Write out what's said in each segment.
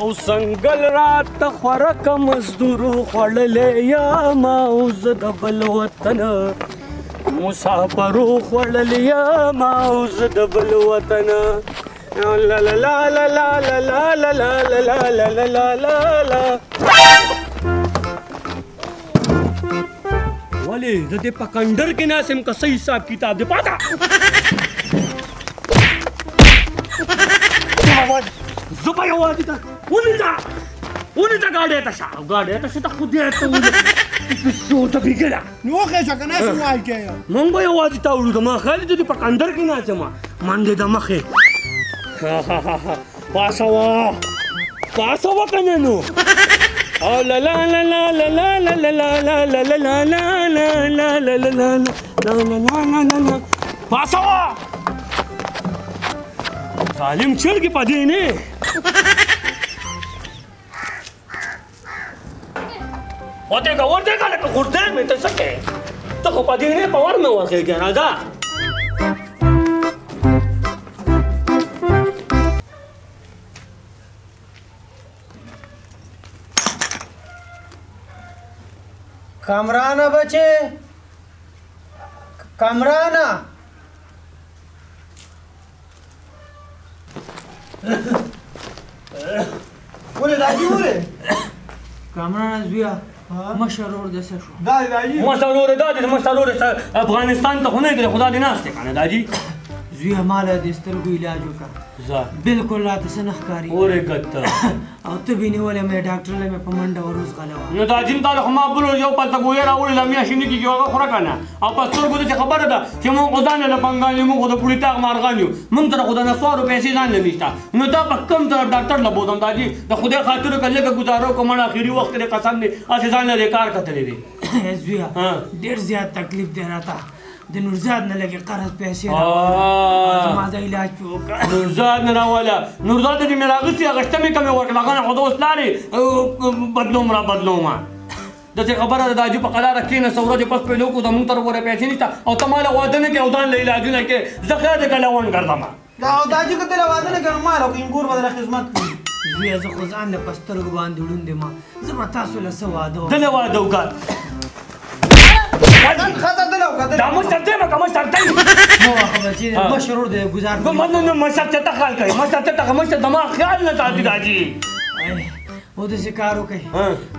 او سنگل راته خوراک مزدورو خوړلی یم او زه د بل وطن مسافرو خوړلی یم او زه د بل وطن لا لا لا لا لا لا لا لا لا لا لا لا لا لا ولې زه دې په کنډر کې ناست یم که څه حساب کتاب دې پاته زه به یوازې ته ونیته ګاډۍ ته شه او ګاډۍ ته شه ته خدای ته پیسو ته بېګله نو وخېږه که نه څه وایي کېږه موږ به یوازې تا وړو زما خیال دی دې په کنډر کې ناست یم منډې د مخې پاسوه که نه نو او لا لا لا لا لا لا لا لا لا لا لا لا لا لا لا لا لا لا لا پاسوه ظالم چرګې په دې نه ورتېږه لکه غورځی مې ته څه کوې ته خو په دې نه په ور مې ورخېږې راځه کامرانه بچې کامرانه ولې داجي ولې کامرانه زویه مشر ورور دې څه شو دا داجي مشر ورور دا دی مشر ورور افغانستان ته خو نه دی خدا دې ناست دی که نه داجي زویه ماله د سترګو علاج وکړه بالکل راته څه نه ښکاري او ته بې نیولې مې ډاکټر له مې په منډه وروز غلوه نو دا جیم تا له خو ما بل یو پلته ګویه راوړې له میاشتې نه کېږي هغه خوره که نه او په سترګو داسې خبره ده چې موږ خو ځان له بنګال یو موږ خو د پوړي تاغ مارغان یو موږ سره خو د نسوارو پیسې ځان له نشته نو دا په کوم طرف ډاکټر له بوځم دا جي د خدای خاطر که لږه ګزاره وکړم مړه اخري وخت دی قسم دی هسې ځان له دې کار کتلی دی زویه ډېر زیات تکلیف دی راته د نورزاد نه لږې قرض پیسې زما د علاج پې وکړه نورزاد نه راوله نورزاد ته چې مې راغوستې هغه شته مې کمې ورکړه هغه نه خو د اوس لارې بدلوم را بدلومه داسې خبره ده داجي په قلاره کښېنسته ورځې پس پیل وکړو د مونږ طرف ورې پیسې نشته او ته ما له واده نه کوې او ځان له علاجونه کوې زه خیر دی که لونډ ګرځم او داجي که ته له واده نه کوې نو ما له کینګور به دله خدمت کوي زویه زه خو ځان له په سترګو باندې ړوند یم زه به تاسو له څه واده ده له واده وکړه دا مشر دی مکه مشر دی مه واخه بچې مشر ورور دی ګزار نه مشر چېرته خیال کوي مشر چېرته مشر دماغ خیال نه ساتي داجي او داسې کار وکړئ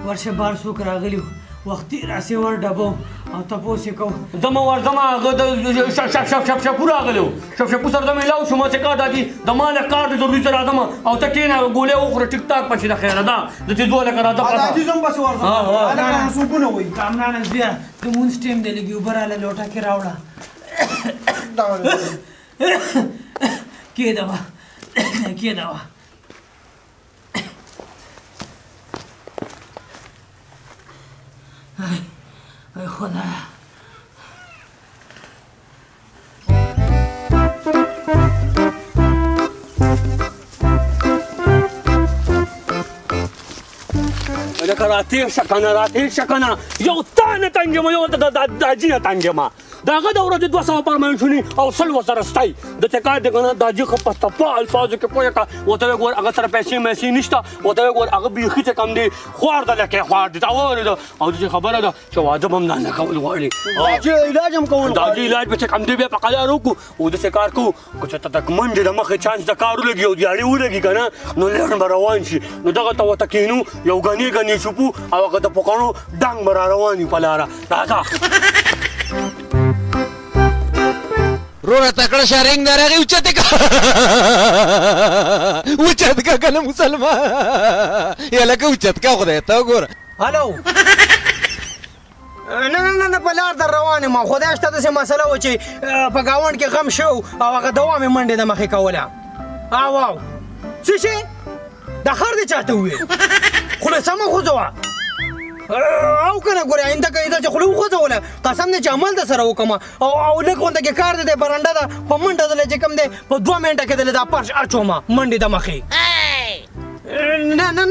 ورشه بار څوک راغلي وختي راسې ور ډبو او تپوس یې کوو دمه ورځمه هغه د شپشپو راغلی و شپشپو سره د میلاو شو ما چې کار دادي د ما له کار د ضروري سره راځمه او ته کښېنه ګولۍ وخوره ټیک ټاک پسې د خیره ده د چې دوه لکه راځه داجي زه هم پسې ورځم هلکه رسوبونه وایي کامرانه زویه د مونځ ټیم دی لږې اوبه راله لوټه کې راوړه کېده وه ای خدایا لکه راتېر شه که نه یو تا نه تنګ یم یو داجي نه تنګ یم د هغه د ورځې 200 پرمنشوني او 100 ورسره ستی د چې کار دی که نه داجي ښه په تپه الفاظو کې پوه کړه ورته ویې ګور هغه سره پیسې میسې نشته ورته ویې ګور هغه بیخي چې کم دی خوار ده لکه خوار دی تا واورېده او داسې خبره ده چې واده به هم نه کول غواړي علاج هم کول داجي علاج به چې کم دی بیا په قلار وکړو او داسې کار کوو که چېرته د منډې د مخې چانس د کار ولګي او دیاړې ولګي که نه نو لېړ به روان شي نو دغه ته ورته کښېنو یو ګنې شوپو او هغه د پوکڼو ډنګ به را روان وي په لاره راځه روره تکړه شارنګ دارغې اوچت که که نه مسلمان یا لکه اوچت که خدای ته وګوره هلو نه په لار در روان یم خدای شته داسې مسله وه چې په ګاونډ کې غم شو او هغه دوام یې منډې د مخې کوله او څه شی دا خر دې چاته وویل خوله سمه خوځوه او که نه ګورې آینده که دا چې خوله وخوځوله قسم دی چې عمل د سره وکړم او لږ غونده کې کار دی برنډه ده په منډه دله چې کوم دی په 2 منټه کې دله دا پرش اچوم منډې د مخې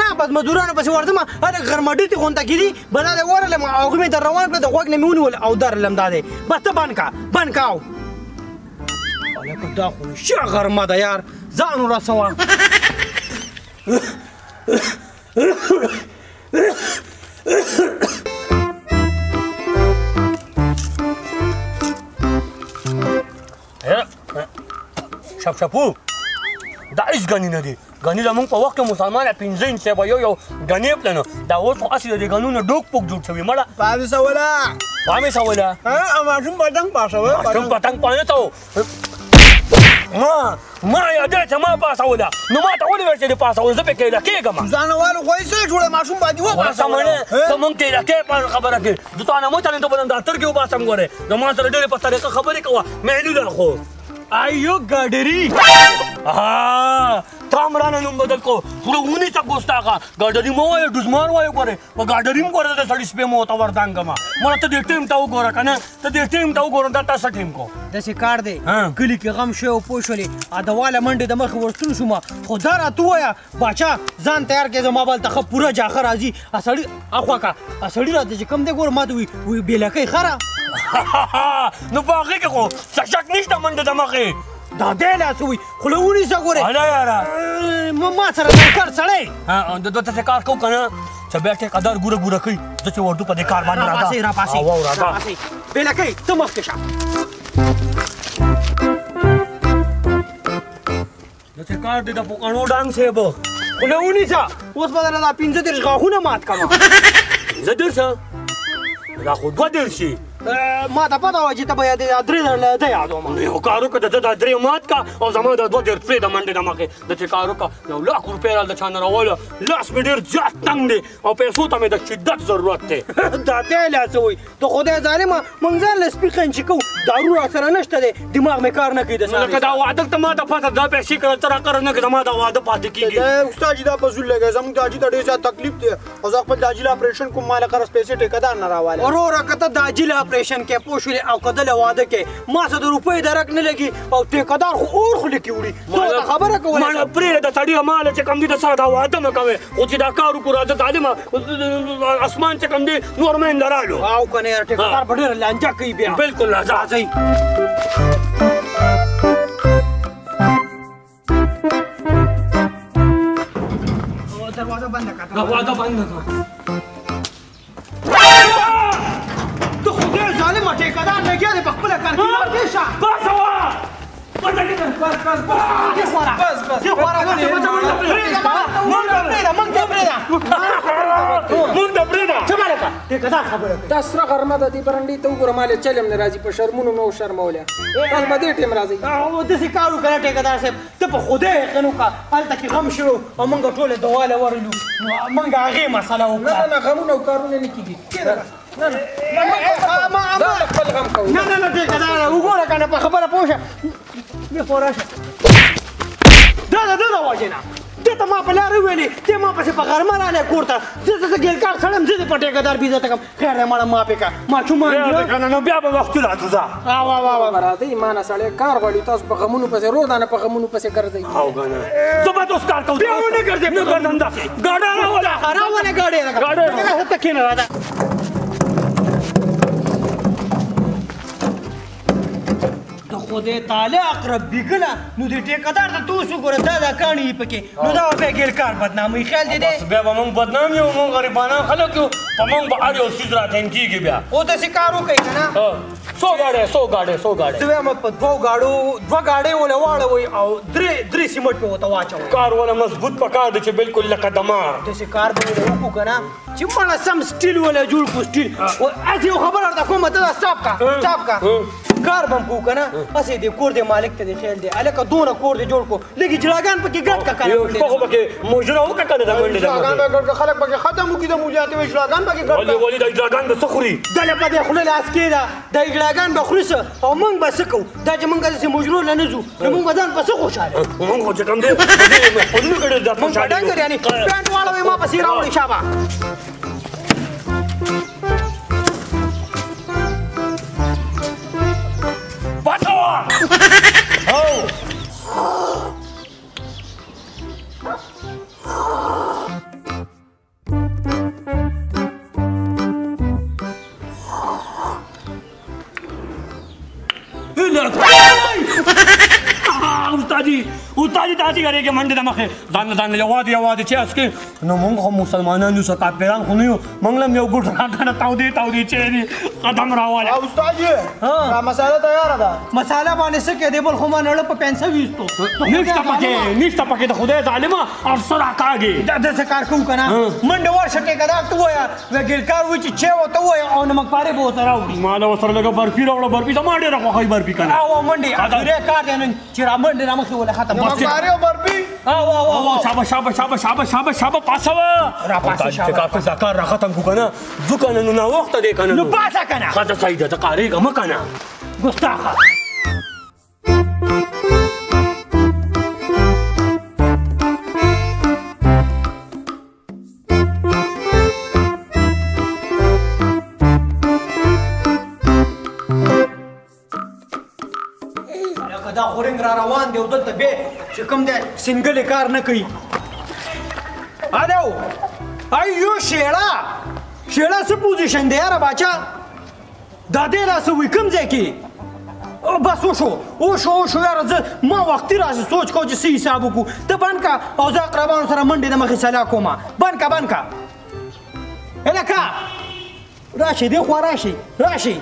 نه بس مزدورانو پسې ورځم هلک غرمډې ته غونده کې دي به دا دی ورغلم هغوی مې در روان کړه د غوږ نه مې ونیول او درلم دا دی بس ته بند که او هلکه دا خو ښه غرمه ده یار ځان ورسوه شپو دا هیڅ غني نه دي غني زموږ په وخت کې مسلمان 15 انچه به یو غني پلنو دا اوس خو اصلي د غنونو ډوک پوک جوړ شوی مړه پامې سواله ماشوم پتنګ پاسوه ماشوم پتنګ پانه ته ما یادې چې ما پاسوله نو ما ته ولې ورته پاسوله زه پکې لکېږم ځانوالو خو یې څه جوړه ماشوم باندې وپاسوله ته مونږ کې لکې خبره کې د تا نه مو چلې ته بدن دفتر کې وباسم ګوره نو ما سره ډېرې په طریقه خبرې کوه مېلو ده خو ایو ګاډري تا مرانه نوم بدل کو خو ونیسه ګوستاخه ګاډري مو وایه ډوزمار وایه ګوره په ګاډري م ګوره د سړي سپې مو ورته وردانګم مړه ته دې ټیم ته وګوره که نه ته دې ټیم ته وګوره دا تاسو ټیم کو داسې کار دی کلي کې غم شوی او پوه شولې دواله منډې د مخې ورستون شوم خو دا راته ووایه باچا ځان تیار کړې زما بل ته ښه پوره جاښه راځي سړي اخوا که سړي راته چې کوم دی ګوره ما ته وي بېلکۍ ښه را نو په هغې کې خو څه شک نشته منډه د مخې دا دی لاس وي خوله ونیسه ګورې هله یاره ما سره کار سړی د داسې کار کوو که نه چې بیا ټیکهدار ګوره ګوره کوي زه چې ورډو په دې کار باندې راپاسې بېلکۍ ته مخکې شه داسې کار دی د پوکڼو ډانګ صاحب خوله ونیسه اوس به درله دا 15 غاښونه مات کړم 15 دا خو 2 ما ته پته وه چې ته به یې درې درله ده یادوم نو یو کار وکړه د دا 3 مات کا او زما د 2 درې د منډې د مخې د چې کار وکړه 1 لاک روپۍ راله د چا نه راوله لاس مې ډېر زیات تنګ دی او پیسو ته مې د شدت ضرورت دی دا دی لاس وي د خدای ظالمه موږ ځان له سپي خنچي کوو دارو راسره نشته دی دماغ مې کار نه کوي د لکه دا واده ته ما ته پته دا پیسې کړل ته راقرض نه کړې زما دا واده پاتې کېږي استاد جي دا په زول لګی زموږ د حاجي ته ډېر زیات تکلیف دی او زه خپل د حاجي له اپریشن کوم ما له قرض پیسې ټیکهدار نه راوالی وروره که ته د حاجي له اپریشن کې پوه شولې او که دله واده کې ما څه د روپۍ درک نه لګي او ټیکهدار خو اور خولې کې وړي ته ورته خبره کولی ماله پرېږده د سړي ماله چې کوم دي د سره دا واده مه کوې خو چې دا کار وکړو راځه تعلیمه اسمان چې کوم دی نور مینده رالو او که نه یاره ټیکهدار به ډېره لانجه کوي بیا بلکل راځئ دروازه بنده کړه دروازه بنده کړه ته خو ډېر ظالمه ټیکهدار لګیا دی په خپله کار کې دې شه باسوه دا سره غرمه ده دې برنډې ته وګوره مالې چلم نه راځي په شرمونو مې وشرمولی تاسو به دې ټیم راځئ داسې کار وکړه ټیکهدار صاحب ته په خدای یقین وکړه هلته کې غم شو او موږ ټولې دواله ورلو موږ هغې مسله وکړه نه غمونه او کارونه نه کېږي نه ټیکهدار وګوره که نه په خبره پوه شه بیا خو راشه دا د ده د وجې نه ده ته ما په لاره وویلې ته ما پسې په غرمه رانې کور ته زه ګیلکار سړی یم زه دې په ټیکهدار بېزته کړم خیر دی مړه معافې کړه ماشومان نو بیا به وختونه راځو ځه راځئ ما نه سړی کار غواړي تاسو په غمونو پسې روزانه په غمونو پسې ګرځئ او که نه زه به اوس کار کوم بیا ونه ګرځې نه ګرځم داسې ګاډی راوله راولې ګاډی ته کښېنه راځه خدای تعالی اقرب بیګله نو دې ټیکهدار ته تو اوس وګوره دا کاڼي یې پکې نو دا به بیا ګیلکار بدناموي خیال دې دی بیا به موږ بدنام یو موږ غریبانان خلک یو په موږ به هر یو څیز راټین کېږي بیا او داسې کار وکړئ که نه 100 ګاډۍ زه وایم په 2 ګاډۍ ولې واړوئ او 3 سیمټ پې ورته واچوئ کار ونه مضبوط پکار دی چې بالکل لکه دمار داسې کار به ولې وکړو که نه چې مړه سم سټیل ولې جوړ کړو سټیل هسې یو خبره درته کومه ته دا سټاپ کا کار به هم کوو که نه هسې دې کور دې مالک ته دې خیال دی هلکه دونه کور دې جوړ کړو لږې جلاګان پکې ګډ کړه یو شپه خو پکې مجره وکړه که نه د منډې د مخې خلک پکې ختم وکړي د موجاتې وې جلاګان پکې ګډ ولې دا اجلاګان به څه خوري دله په دې خوله لاس کېده دا اجلاګان به خوري څه او موږ به څه کوو دا چې موږ داسې مجرو نه نه ځو نو موږ به ځان په څه خوشحاله موږ خو چې کوم دی محفلونه کړي دا موږ به ډنګر یعنې پینټ واړوئ ما پسې راوړئ شابه باسوه استاد تاسې غړې کې منډه د مخې ځان یوازې چې اسکې نو موږ هم مسلمانان یو کافران خو نه یو موږ هم یو ګوټ راکنه تاودې چې قدم راواله استاد دا مساله تیاره ده مساله باندې څه کې دی بل خو ما نړ په پنسه وېستو نشته پکې د خدای ظالمه افسر کاږي دا داسې کار کوو که نه منډه ورشه ټیکهدار ته ووایه وکیلکار وایي چې ورته ووایه او نمکپارې به ورته راوړي ما له ورسره لږه برفي راوړه برفي زما ډېره خوښوي برفي که نه او منډې اخرې کار دی نن چې را منډې را مخې وله ختم نمکپارې او برفي شابه پاسوه چې کار را ختم کړو که نه ځو که نه نو ناوخته دی که نه نو پاسه که نه ښځه صحیح ده ته کارېږه مه که نه ګستاخه دا خورنګ را روان دی او دلته بیا چې کوم دی سنګلې کار نه کوي الو ایو شیړه څه پوزیشن دی یاره باچا دا دی راسه وي کوم ځای کې بس وشو یاره زه ما وختي راسه سوچ کو چې څه حساب وکړو ته بند کا او زه اقربانو سره منډې د مخې سلا کومه بند کا هلکه راشي دی خوا راشي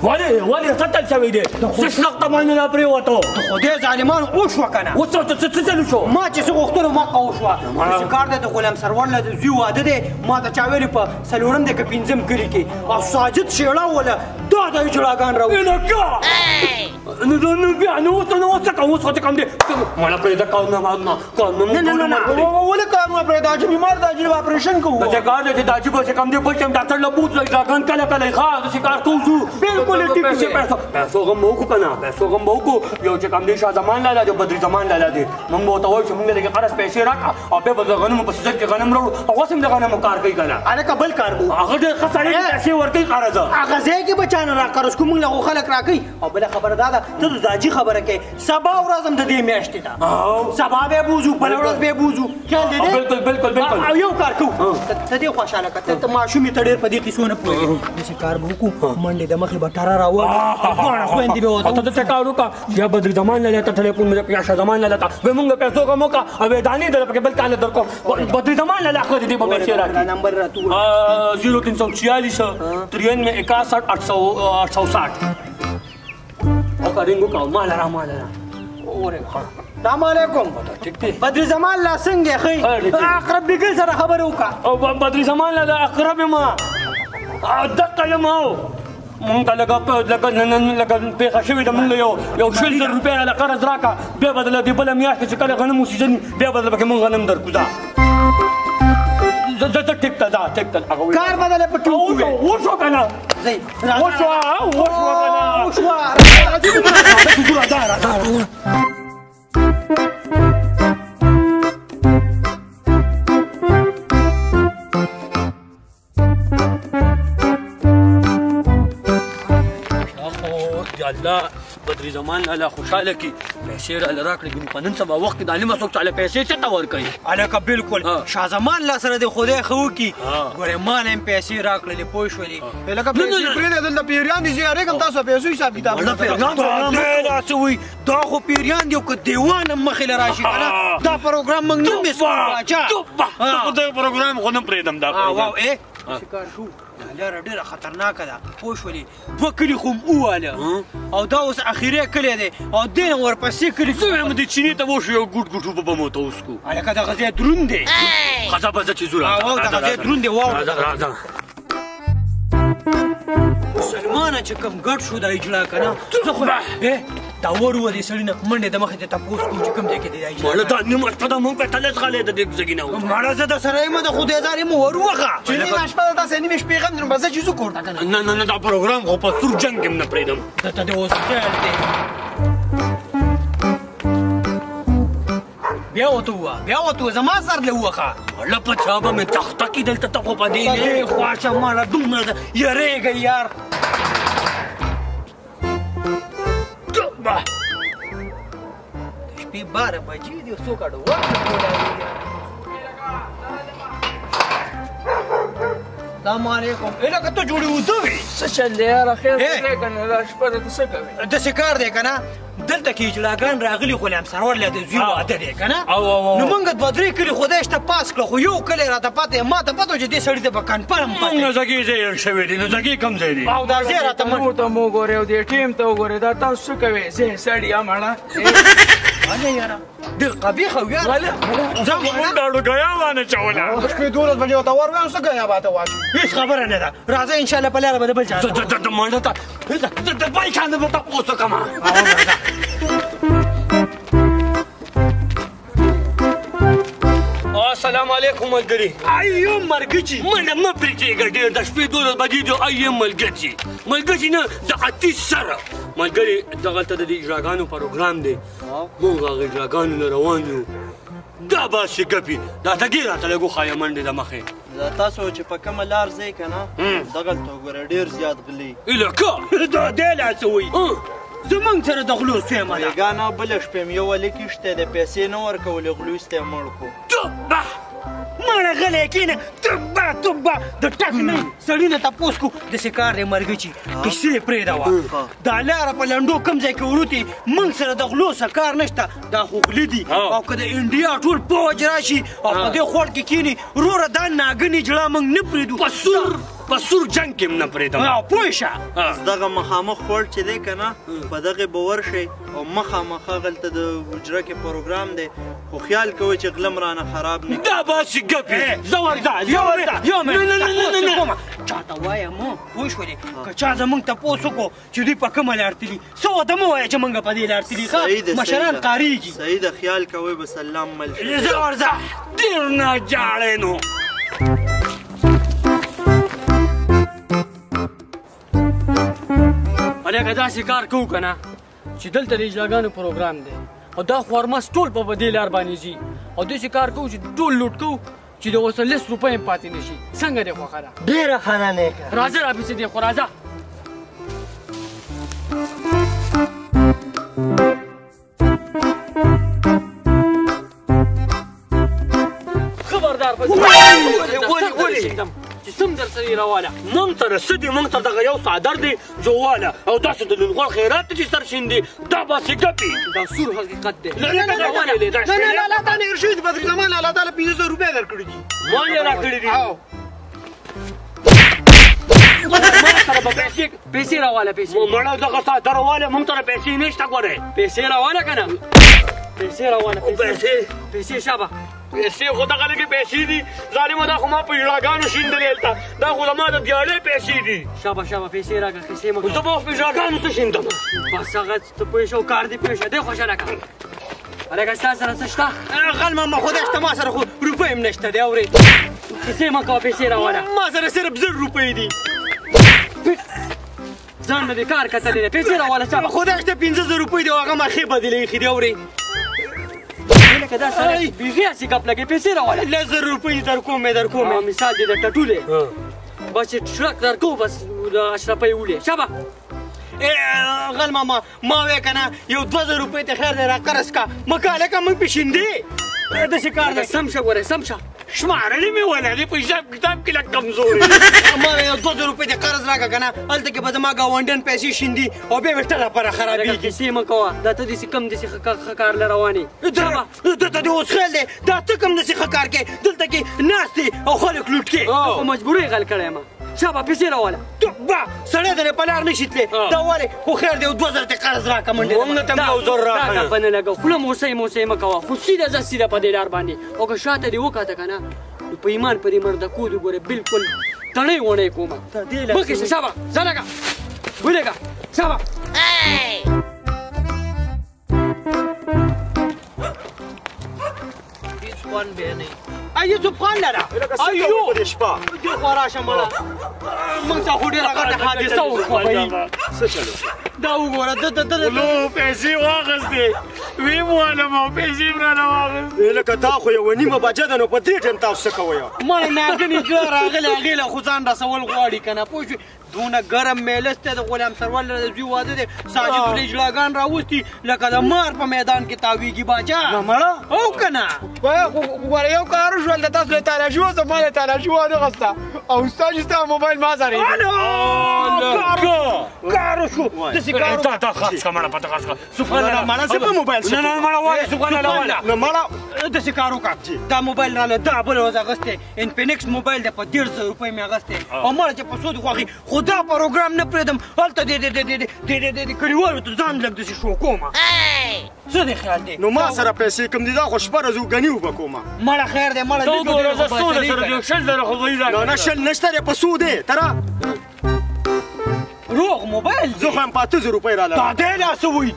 ولې قتل شوی دی څه سخته باندې را پرېوتو خدای ظالمانو وشوه که نه اوس څه چلو شو ما چې څه غوښتلو ما وشوه داسې کار دی د غلام سرور له د زوی واده دی ما ته چا ویلي په څلورم دی که پنځم کلي کې او ساجد شیړه وله دا د جړاګان راوړي نو بیا نو اوس څه کوم اوس خو څه کوم دی ماله پرېږده کارونه نه ولې کارونه پرېږده چې بیمار د عجیب اپریشن کوو داسې کار دی چې د عجیب چې کوم دی بل ټایم ډاکټر له بوتلو جړاګان کله ښه داسې کار کوو ځو بالکل پیسو غم به وکړو که نه پیسو غم به وکړو یو چې کوم دی شاه زمان لالا دی بدري زمان لالا دی موږ به ورته وایو چې موږ لږې قرض پیسې راکړه او بیا به د غنمو په سیزن کې غنم راوړو او اوس هم د غنمو کار کوي که نه هلکه بل کار کوو هغه ډېر ښه سړی دی پیسې ورکوي قرض هغه ځای کې به چا نه راقرض کوو موږ له خو خلک راکوي او بله خبره دا ده ته د داجي خبره کوې سبا ورځ هم د دې میاشتې ده سبا بیا بوځو بله ورځ بیا بوځو خیال دی بالکل او یو کار کوو ته دې خوشحاله که ته ماشوم یې ته ډېر په دې قیسو نه پوهېږې داسې کار به وکړو منډې د مخې به ټره راوړو خویندې به ورته ته کار وکړه یا بدري زمان لالا ته ټلیفون مې یا شاه زمان لالا ته وایي موږ پیسو غم وکړه او دانې در پکې بل کال درکړو بدري زمان لالا خو دې به پیسې راکړي نمبر راته 0346 93 860 او کارینګ وکړه مال را السلام علیکم بدري زمان لا څنګه ښه اقرب بګل سره خبرې وکړه او بدري زمان لا اقرب ما دقه یم مونږ ته لږه پېښه شوې ده مونږ یو 100,000 روپۍ راله قرض راکړه بیا به دله دې بله میاشت چې کله غنم وسیزن بیا به دله پکې مونږ غنم درکړو ځه ټیک ته کار بدله په ټوپ وشو که نه وشوه الله بدري زمان لالا خوشحاله کی پیسې راله راکړي ګنې په نن سبا وخت کې د علمه څوک چاله پیسې چېرته ورکوي هلکه بالکل شاه زمان لا سره د خدای ښه وکړي ګورې ما نه هم پیسې راکړلې پوه شولې لکه پیسې پرېږدې دلته پیریان دي زیارېږم تاسو پیسو حساب کتاب داسې وایي دا خو پیریان دي او که دیوان هم مخې له راشي که نه دا پروګرام موږ نه میس کوو باچا خدای پروګرام خو نه پرېږدم دا شکار شو لاره ډېره خطرناکه ده پوه شولې 2 کلي خو م وواله او دا اوس اخري کلی دی او دې نه ورپسې کلي زه وایم دې چینې ته وشو یو ګوټ اوبه به مو ته وڅښو هلکه دغه ځای دروند دی ښځه به زه چې ځو دغه ځای دروند دی واوره مسلمانه چې کوم ګډ شو دا اجلا که نه زه خو دا ور دې سړي نه منډې د مخې ته تپوس کوم چې کوم ځای کې دی دا ماړه دا نیمه شپه ده مونږ په تلس غلی د دې ځګي نه ماړه زه د سره یم د خدای ځار یم ور وخه چې نیمه شپه ده داسې نیمې شپې غم درم به زه چې ځو کور ته که نه دا پروګرام خو په سور جنګ کې هم نه پرېږدم دته د اوس خیال دی بیا وته زما سر له وخه وړه په چا به مې تخته کې دلته ته خو په دې نه خواشه ماړه دومره ده یارېږه یار شپې 12 بجې دي څو کاډه وخت السلام علیکم لکه ته جوړې وده وې څه چل دی یاره خیر دی که نه دا شپه ده ته څه کوې داسې کار دی که نه دلته کې اجلاګان راغلي غلام سرور له د زوی واده دی که نه او نو موږ دوه درې کلي خدای شته پاس کړه خو یو کلی راته پاته ما ته پته چې دې سړي ته به کنفرم پته نو زګي ځای شوی دی نو زګي کم ځای دی او دا ځای راته نور ته مو ګورې او دې ټیم ته وګورې دا تاسو څه کوئ زه سړی مړه ولې یاره ډېر قبیحه و یاره ځه مونږ داړو ګیا وانه چوله شپې 12 بجې ورته ور وایم څه ګیا به ته واچو هېڅ خبره نه ده راځه انشاءالله په لاره به د بل چا د منډه ته د بای چانه به تاسو کومه السلام علیکم ملګری ایو مرګچی منډه مه پرېږدېږه ډېر د شپې 12 بجې دی ایو ملګري نه د اتیس سره ملګري دغلته د دې اجراګانو پروګرام دی موږ هغه اجراګانو نه روان یو دا باسې ګپي دا تګې راته لږ وښایه منډې د مخې تاسو چې په کومه لار ځئ که نه دغلته وګوره ډېر زیات غلي لکه دا دی لا څه وایي زمونږ سره د غلو سیمه ده بیګانه بله شپې مې یو لیکې شته د پیسې نه ورکولې غلویسته یې مړ کړو توبه مړه غلی کېنه توبه د ټک نه سړي نه تپوس کړو داسې کار دی مرګچي کیسې یې پرېږدوه دا لاره په لنډو کوم ځای کې وروتې موږ سره د غلو څه کار نشته دا خو غلي دي او که د انډیا ټول پوج راشي او په دې خوړ کې کښېني وروره دا ناګنې جړه موږ نه پرېږدو په سور جنګ کې هم نه پرېږدم پوه شه دغه مخامخ خوړ چې دی که نه په دغې به ورشئ او مخامخ هغلته د حجره کې پروګرام دی خو خیال کوئ چې غله م رانه خراب نه دا باسې ګپې زه ورځه چاته وایم پوه شولې که چا زمونږ تپوس وکړو چې دوی په کومه لار تلي څه ورته مه وایه چې مونږ په دې لار تلي ښه مشران قارېږي صحیح ده خیال کوئ به سلام مل شي زه ورځه ډېر ناجاړی نو هلکه داسې کار کوو که نه چې دلته د اجلاګانو پروګرام دی او دا خوارمس ټول په دې لار باندې ځي او داسې کار کوو چې ټول لوټ کوو چې د اوسه 10 روپۍ هم پاتې نه شي څنګه دی خوښه ده ډېره ښه ده نیکه راځه راپسې دی خو راځه خبردار ولې چې سم در سره یې راواله مونږ ته رسه دي مونږ ته دغه یو څادر دی جواله او داسې د لونغوړ خیرات ته چې سر شیندي دا باسې ګپي دا سور حقیقت دی نه دا نه ارشید د بدر زمان الله تعالی 500 روپۍ درکړي دي ما یې راکړي دي ما سره به پیسې راواله پیسې مړه دغه څادر واله مونږ ته پیسې نشته ګورې پیسې راواله که نه پیسې راواله پیسې شابه پیسې خو دغه لږې پیسې دي ظالمه دا خو ما په اجراګانو شیندلې هلته دا خو زما د دیاړۍ پیسې دي شابه پیسې راکړه کیسې مه زه به اوس په اجراګانو څه شیندم بس هغه ته پوه شو کار دې پوه شه دی خوشحاله کړه هلکه ستا سره څه شته غل ماما خدای شته ما سره خو روپۍ هم نشته دی اورې کیسې مه کوه پیسې راواله ما سره صرف 1000 روپۍ دي ځان مې د کار کتلې دی پیسې راواله چا خدای شته 500 روپۍ دی هغه ما ښې بدلې ایښي دی اورې لکه دا سړی بیخي هسې ګپ لګې پیسې راواله 1000 روپۍ در کوم مثال دې درته ټولې بس چې شرک در کوو بس د اشرفۍ ولې شابه غل ماما ما وی که نه یو 2000 روپۍ ته خیر دی را قرض کا مکه هلکه موږ پې شیندې داسې کار دی سم شه ګورې سم شه شمارلې مې ولې په حساب کتاب کې لږ کمزورې ما یو 2000 روپۍ ته قرض راکړه که نه هلته کې به زما ګاونډیان پیسې شیندي او بیا مې ټله پره خرابېږي کیسې مه کوه دا ته داسې کم داسې ښه کار له روانې دلته دې اوس خیال دی دا ته کوم داسې ښه کار کې دلته کې ناست دی او خلک لوټ کې په مجبورۍ غل کړی یم شابه پیسې راواله با سړی د په لار نشي تللی دا ولې خو خیر دی 2000 ته قرض راکړه منډې مونږ ته هم یو زر راکړه دا به نه لګو خوله موسۍ مه کوه خو سیده ځه سیده په دې لار باندې او که شاته دې وکاته که نه په ایمان پرې مرده کود وګورې بالکل تڼۍ وڼۍ کومه مخکې شه شابه ځه لږه ولېږه شابه هیڅ خوند به نه ایو څه خوند لره ایو دې خوا راشه مړه موږ څه خو ډېره غټه حادثه وشوه څه چلو دا وګوره لو پیسې واخیستې ویې مو والم او پیسې م رانه واخیستې لکه دا خو یوه نیمه بجه ده نو په دې ټایم تاسو څه کوئ مړه ناګنې جوه راغلی هغې له خو ځان رسول غواړي که نه پوه شوې دونه ګرم میلس دی د غلام سرور له زوی واده دی ساجد الاجلاګان راوستي لکه د مار په میدان کې تاویږي باچا مړه او که نه ګوره یو کار وشول د تاسو له تالاشي وه زما له تالاشي واغېسته او ستا چې ستا موبایل ما سره کار وشو داسې داسې کار تا خاص کا مړه پته خاص کا سبحان نه الله مړه زه په موبایل نه نه مړه وای سبحان الله والا نه مړه داسې کار وکړه دا موبایل راله دا بل ورځ اغوستی انفینکس موبایل دی په 150 روپۍ مې اغوستی او مړه چې په سود خوښي خو دا پروګرام نه پرېږدم هلته د کلیوالو ته ځان لږ داسې شو کومه څه دی خیال دی نو ما سره پیسې کم دي دا خو شپه ورځ وګني وبه کومه مړه خیر دی مړه تو ګوره زه سوده سره د 6000 خو وایي نه نه شل نشته دی په سود دی تره روغ موبایل زه خو هم په 8000 روپۍ راله دا دی لا څه وایي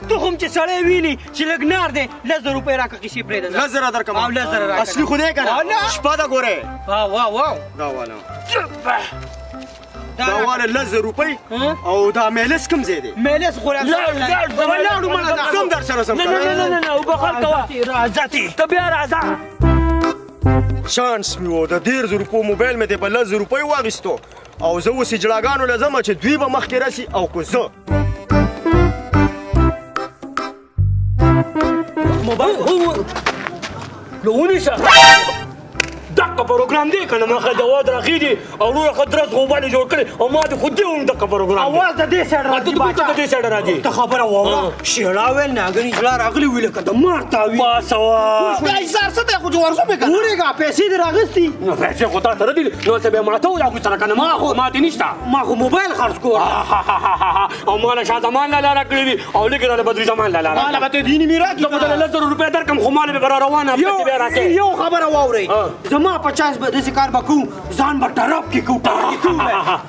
ته خو هم چې سړی ویني چې لږ نار دی 1000 روپۍ راکړه کیسې پرېږده 10,000 درکم او 10,000 راکړه اصلي خو دی که نه شپه ده ګورې واو دا واله 10,000 روپۍ او دا میلس کوم ځای دی میلس خو ولاړو مړه ده زم در سره زم نه وبخښه کوه راځه ته بیا راځه شانس مې و د 10,000 روپو موبایل مې دی په 10,000 روپۍ واخیستو او زه اوس جړاګانو له ځمه چې دوی به مخکې راسي او که زه موبایل ونیسه دغه پروګرام دی که نه ما ښه دواد راخېږي او وروره ښه درز غوبل یې جوړ کړی او ما دې خو دې هم دغه پروګرام اواز د دې سایډ راځي د دې سایډ راځي ته خبره واوره شیړه ویل ناګني زړه راغلی وي لکه د مار تاوي باسه بیا ایسار څه دی خو چې ورځو مې که ورېږه پیسې دې راغستي نو پیسې خو تا سره دي نو ته بیا ماته وراغوستله که نه ما دې نشته ما خو موبایل خرڅ کړ او ما له شاه زمان له لاره کړې دي او لږ راله بدري زمان له لاره ماله به ته دیني مې راکړي زه به درله 1000 روپۍ درکړم خو ماله به به را روانه هفته کې بیا راکړې یو خبره واورئ زما په چانس به داسې کار به کوو ځان به ټرپ کې کوو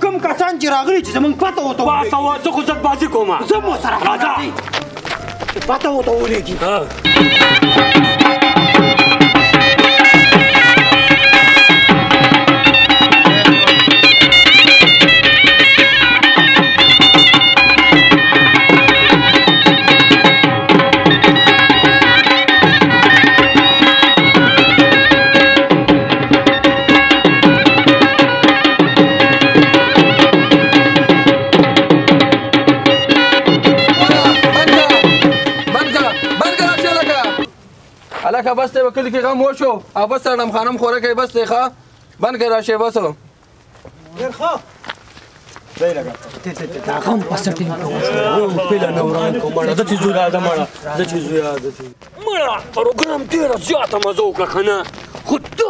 کوم کسان چې راغلي چې زمونږ پته ورته باسه زه خو زدبازي کوم زه مو سره راځه پته ورته ولېږي الکه بس ته کلی کې غم وشو او بس سره خانم خوره کوي بس ته ښه بند کړه راشه بس ډېر ښه دی لګا دا غم په سټینګ کوم پیله نوران کوم مړه زه چې زوی راځه مړه پروګرام ډېره زیاته مزه وکړه که نه خو ته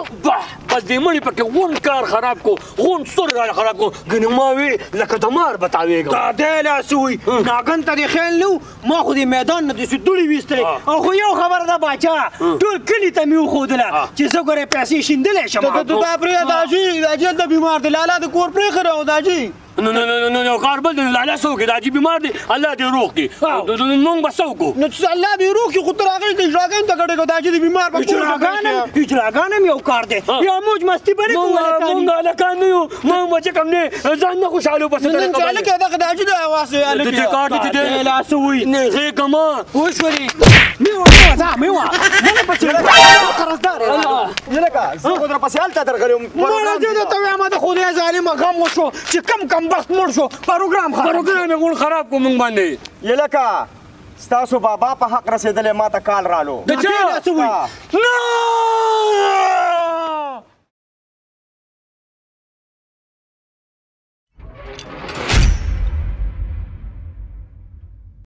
بس دې مړي پکې غون کار خراب کو غون ستوري راله خراب کو ګنې ما وی لکه د مار به تاویږم دا دی لا څه وایي ناګن ته دې خیال نه و ما خو دې میدان نه داسې دوړې ویستلې او خو یو خبره ده باچا ټول کلي ته مې وښودله چې زه ګورې پیسې شیندلی شم دا پرېږده داجي داجي هلته بیمار دی لالا د کور پرېښی او داجي نو کار بل دی لالا څه وکړي داجي بیمار دی الله دې روغ کړي موږ به څه وکړو نو چې الله دې روغ کړي خو ته راغلی د اجراګانو ته ګډې کړو داجي دې بیمار به اجراګان هم یو کار دی یا موج مستي به نه کوو موږ هلکان نه یو موږ به چې کوم نه ځان نه خوشحاله وبسو نن چې هلکه دغه داجي د اواز دې کار دی چې دی لا څه وایي نه غېږه ما وشولې میوه نه پسې قرضدار لکه زه خو در پسې هلته درغلی وم مړه زه درته وایم د خدای ظالمه غم وشو چې کم وخت مړ شو پروګرام یې غون خراب کو موږ باندې لکه ستاسو بابا په حق رسېدلی ما ته کال رالو د چا څه وایي نه